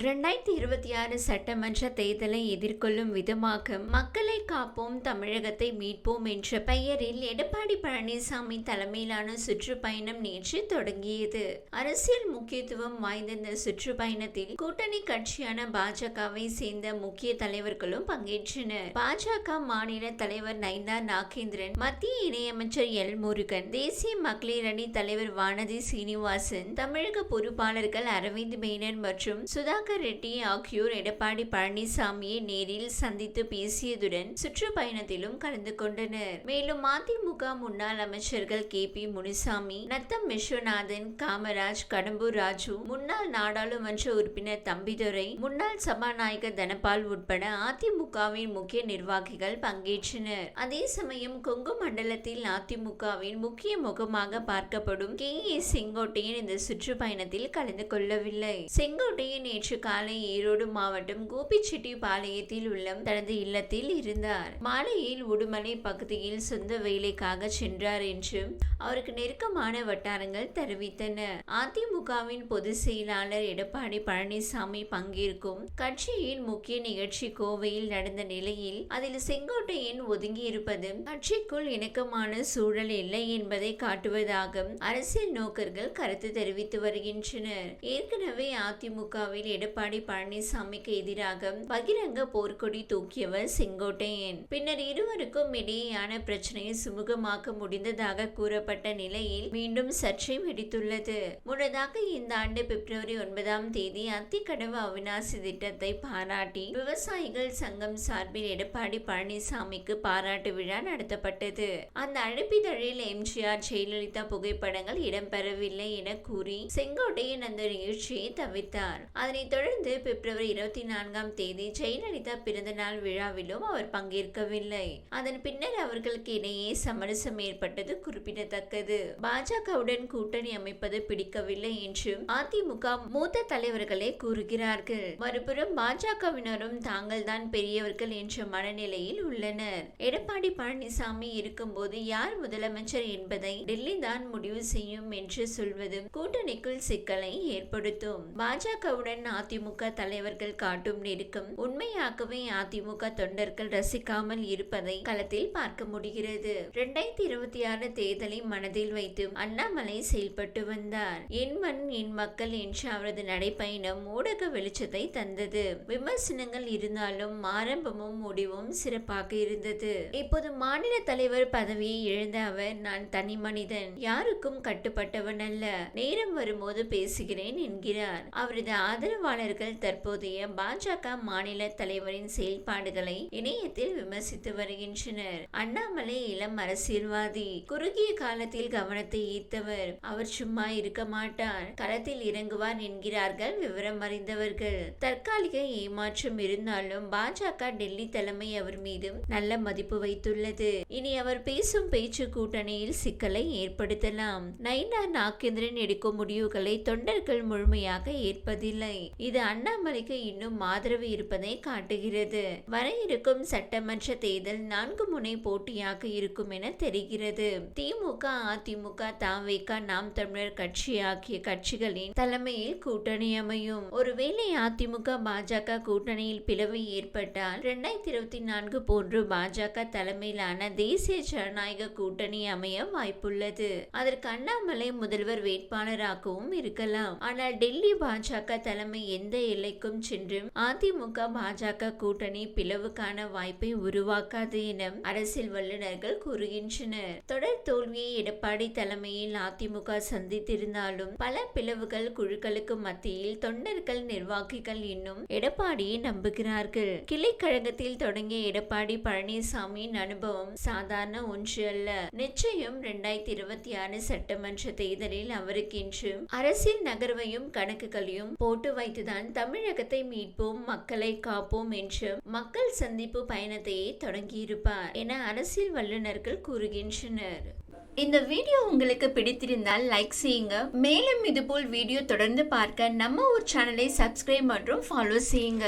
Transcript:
2026 சட்டமன்ற தேர்தலை எதிர்கொள்ளும் விதமாக மக்களை காப்போம் தமிழகத்தை மீட்போம் என்ற பெயரில் எடப்பாடி பழனிசாமி தலைமையிலான சுற்றுப்பயணம் நேற்று தொடங்கியது. அரசியல் முக்கியத்துவம் வாய்ந்த இந்த சுற்றுப்பயணத்தில் கூட்டணி கட்சியான பாஜகவை சேர்ந்த முக்கிய தலைவர்களும் பங்கேற்றனர். பாஜக மாநில தலைவர் நயினா நாகேந்திரன், மத்திய இணையமைச்சர் எல் முருகன், தேசிய மகளிர் அணி தலைவர் வானதி சீனிவாசன், தமிழக பொறுப்பாளர்கள் அரவிந்த் மேனன் மற்றும் சுதா ரெட்டி ஆகியோர் எடப்பாடி பழனிசாமியை நேரில் சந்தித்து பேசியதுடன் சுற்றுப்பயணத்திலும் கலந்து கொண்டனர். மேலும் அதிமுக முன்னாள் அமைச்சர்கள் KP முனுசாமி, நத்தம் விஸ்வநாதன், காமராஜ், கடம்பூர் ராஜு, முன்னாள் நாடாளுமன்ற உறுப்பினர் தம்பிதுரை, முன்னாள் சபாநாயகர் தனபால் உட்பட அதிமுகவின் முக்கிய நிர்வாகிகள் பங்கேற்றனர். அதே சமயம் கொங்கு மண்டலத்தில் அதிமுகவின் முக்கிய முகமாக பார்க்கப்படும் KA செங்கோட்டையன் இந்த சுற்றுப்பயணத்தில் கலந்து கொள்ளவில்லை. செங்கோட்டையன் நேற்று காலை ஈரோடு மாவட்டம் கோபிச்செட்டிப்பாளையத்தில் உள்ள தனது இல்லத்தில் இருந்தார். மாலையில் உடுமலை பகுதியில் சொந்த வேலைக்காக சென்றார் என்று அவருக்கு நெருக்கமான வட்டாரங்கள் தெரிவித்தன. அதிமுகவின் பொதுச் செயலாளர் எடப்பாடி பழனிசாமி பங்கேற்கும் கட்சியின் முக்கிய நிகழ்ச்சி கோவையில் நடந்த நிலையில் அதில் செங்கோட்டையன் ஒதுங்கியிருப்பது கட்சிக்குள் இணக்கமான சூழல் இல்லை என்பதை காட்டுவதாக அரசியல் நோக்கர்கள் கருத்து தெரிவித்து வருகின்றனர். ஏற்கனவே அதிமுகவில் எடப்பாடி பழனிசாமிக்கு எதிராக பகிரங்க போர்க்கொடி தூக்கியவர் செங்கோட்டையன். பின்னர் இருவருக்கும் இடையேயான பிரச்சனையை சுமூகமாக்க முடிந்ததாக கூறப்பட்ட நிலையில் மீண்டும் சர்ச்சை வெடித்துள்ளது. முன்னதாக இந்த ஆண்டு பிப்ரவரி 9ஆம் தேதி அத்திக்கடவு அவிநாசி திட்டத்தை பாராட்டி விவசாயிகள் சங்கம் சார்பில் எடப்பாடி பழனிசாமிக்கு பாராட்டு விழா நடத்தப்பட்டது. அந்த அழைப்பிதழில் எம்ஜிஆர், ஜெயலலிதா புகைப்படங்கள் இடம்பெறவில்லை என கூறி செங்கோட்டையன் அந்த நிகழ்ச்சியை தவிர்த்தார். அதனைத் தொடர்ந்து பிப்ரவரி 24ஆம் தேதி ஜெயலலிதா பிறந்த நாள் விழாவிலும் அவர் பங்கேற்கவில்லை. அதன் பின்னர் அவர்களுக்கு இடையே சமரசம் ஏற்பட்டது குறிப்பிடத்தக்கது. பாஜகவுடன் கூட்டணி அமைப்பது பிடிக்கவில்லை என்று அதிமுக மூத்த தலைவர்களே கூறுகிறார்கள். மறுபுறம் பாஜகவினரும் தாங்கள் தான் பெரியவர்கள் என்ற மனநிலையில் உள்ளனர். எடப்பாடி பழனிசாமி இருக்கும்போது யார் முதலமைச்சர் என்பதை டெல்லி தான் முடிவு செய்யும் என்று சொல்வது கூட்டணிக்குள் சிக்கலை ஏற்படுத்தும். பாஜகவுடன் அதிமுக தலைவர்கள் காட்டும் நெருக்கம் உண்மையாகவே அதிமுக தொண்டர்கள் ரசிக்காமல் இருப்பதை களத்தில் பார்க்க முடிகிறது. 2026 தேர்தலை மனதில் வைத்து அண்ணாமலை செயல்பட்டு வந்தார். என் மண் என் மக்கள் என்ற அவரது நடைப்பயணம் ஊடக வெளிச்சத்தை தந்தது. விமர்சனங்கள் இருந்தாலும் ஆரம்பமும் முடிவும் சிறப்பாக இருந்தது. இப்போது மாநில தலைவர் பதவியை இழந்த அவர், நான் தனி மனிதன், யாருக்கும் கட்டுப்பட்டவன் அல்ல, நேரம் வரும்போது பேசுகிறேன் என்கிறார். அவரது ஆதரவாளர்கள் தற்போதைய பாஜக மாநில தலைவரின் செயல்பாடுகளை இணையத்தில் விமர்சித்து வருகின்றனர். அண்ணாமலை இளம் அரசியல்வாதி, குறுகிய காலத்தில் கவனத்தை ஈர்த்தவர், அவர் சும்மா இருக்க மாட்டார், களத்தில் இறங்குவார் என்கிறார்கள் விவரம் அறிந்தவர்கள். தற்காலிக ஏமாற்றம் இருந்தாலும் பாஜக டெல்லி தலைமை அவர் மீது நல்ல மதிப்பு வைத்துள்ளது. இனி அவர் பேசும் பேச்சு கூட்டணியில் சிக்கலை ஏற்படுத்தலாம். நயினா நாகேந்திரன் எடுக்கும் முடிவுகளை தொண்டர்கள் முழுமையாக ஏற்பதில்லை. இது அண்ணாமலைக்கு இன்னும் ஆதரவு இருப்பதை காட்டுகிறது. வர இருக்கும் சட்டமன்ற தேர்தல் 4 முனை போட்டியாக இருக்கும் என தெரிகிறது. திமுக, அதிமுக, தவேக, நாம் தமிழர் கட்சி ஆகிய கட்சிகளின் தலைமையில் கூட்டணி அமையும். ஒருவேளை அதிமுக பாஜக கூட்டணியில் பிளவு ஏற்பட்டால் 2024 போன்று பாஜக தலைமையிலான தேசிய ஜனநாயக கூட்டணி அமைய வாய்ப்புள்ளது. அதற்கு அண்ணாமலை முதல்வர் வேட்பாளராகவும் இருக்கலாம். ஆனால் டெல்லி பாஜக தலைமை எந்த எல்லைக்கும் சென்று அதிமுக பாஜக கூட்டணி பிளவுக்கான வாய்ப்பை உருவாக்காது என அரசியல் வல்லுநர்கள் கூறுகின்றனர். தொடர் தோல்வியை எடப்பாடி தலைமையில் அதிமுக சந்தித்திருந்தாலும் பல பிளவுகள் குழுக்களுக்கு மத்தியில் தொண்டர்கள், நிர்வாகிகள் இன்னும் எடப்பாடியை நம்புகிறார்கள். கிளை கழகத்தில் தொடங்கிய எடப்பாடி பழனிசாமியின் அனுபவம் சாதாரண ஒன்று அல்ல. நிச்சயம் 2026 சட்டமன்ற தேர்தலில் அவருக்கென்று அரசியல் நகர்வையும் கணக்குகளையும் போட்டு வைத்துதான் தமிழகத்தை மீட்போம், மக்களை காப்போம் என்று மக்கள் சந்திப்பு பயணத்தையே தொடங்கியிருப்பார் என அரசியல் வல்லுநர்கள் கூறுகின்றனர். இந்த வீடியோ உங்களுக்கு பிடித்திருந்தால் லைக் செய்யுங்க. மேலும் இதுபோல் வீடியோ தொடர்ந்து பார்க்க நம்ம ஒரு சேனலை சப்ஸ்கிரைப் மற்றும் ஃபாலோ செய்யுங்க.